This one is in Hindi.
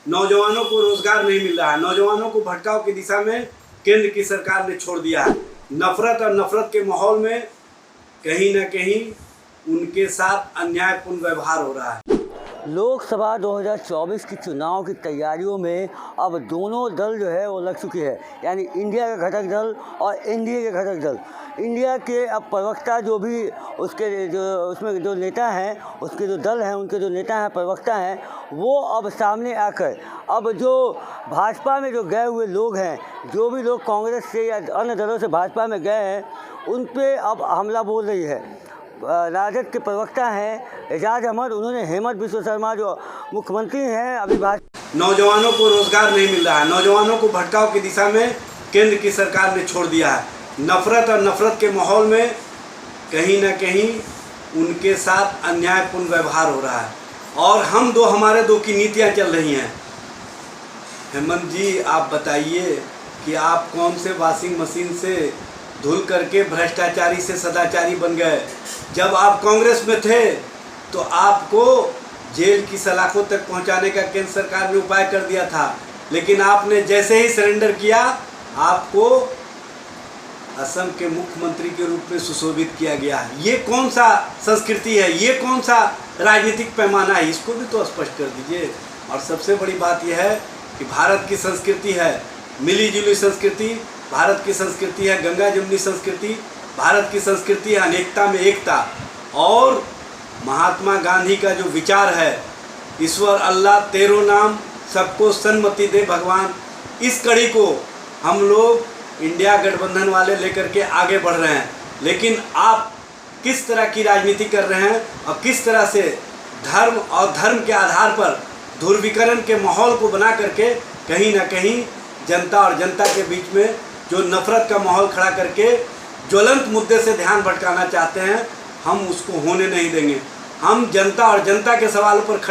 नौजवानों को रोजगार नहीं मिल रहा है, नौजवानों को भटकाव की दिशा में केंद्र की सरकार ने छोड़ दिया है। नफरत और नफरत के माहौल में कहीं ना कहीं उनके साथ अन्यायपूर्ण व्यवहार हो रहा है। लोकसभा 2024 की चुनाव की तैयारियों में अब दोनों दल जो है वो लग चुके हैं, यानी इंडिया का घटक दल और एनडीए के घटक दल। इंडिया के अब प्रवक्ता जो भी उसके जो उसमें जो नेता हैं, उसके जो दल हैं, उनके जो नेता हैं, प्रवक्ता हैं, वो अब सामने आकर अब जो भाजपा में जो गए हुए लोग हैं, जो भी लोग कांग्रेस से या अन्य दलों से भाजपा में गए हैं, उन पे अब हमला बोल रही है। राजद के प्रवक्ता हैं एजाज अहमद, उन्होंने हेमंत बिस्व शर्मा जो मुख्यमंत्री हैं अभी नौजवानों को रोजगार नहीं मिल रहा है, नौजवानों को भटकाव की दिशा में केंद्र की सरकार ने छोड़ दिया है। नफरत और नफरत के माहौल में कहीं ना कहीं उनके साथ अन्यायपूर्ण व्यवहार हो रहा है और हमारे दो की नीतियां चल रही हैं। हेमंत जी, आप बताइए कि आप कौन से वॉशिंग मशीन से धुल करके भ्रष्टाचारी से सदाचारी बन गए। जब आप कांग्रेस में थे तो आपको जेल की सलाखों तक पहुंचाने का केंद्र सरकार ने उपाय कर दिया था, लेकिन आपने जैसे ही सरेंडर किया, आपको असम के मुख्यमंत्री के रूप में सुशोभित किया गया। ये कौन सा संस्कृति है, ये कौन सा राजनीतिक पैमाना है, इसको भी तो स्पष्ट कर दीजिए। और सबसे बड़ी बात यह है कि भारत की संस्कृति है मिली जुली संस्कृति, भारत की संस्कृति है गंगा जमुनी संस्कृति, भारत की संस्कृति है अनेकता में एकता। और महात्मा गांधी का जो विचार है, ईश्वर अल्लाह तेरो नाम सबको सन्मति दे भगवान, इस कड़ी को हम लोग इंडिया गठबंधन वाले लेकर के आगे बढ़ रहे हैं। लेकिन आप किस तरह की राजनीति कर रहे हैं और किस तरह से धर्म और धर्म के आधार पर ध्रुवीकरण के माहौल को बना करके कहीं ना कहीं जनता और जनता के बीच में जो नफरत का माहौल खड़ा करके ज्वलंत मुद्दे से ध्यान भटकाना चाहते हैं, हम उसको होने नहीं देंगे। हम जनता और जनता के सवालों पर खड़े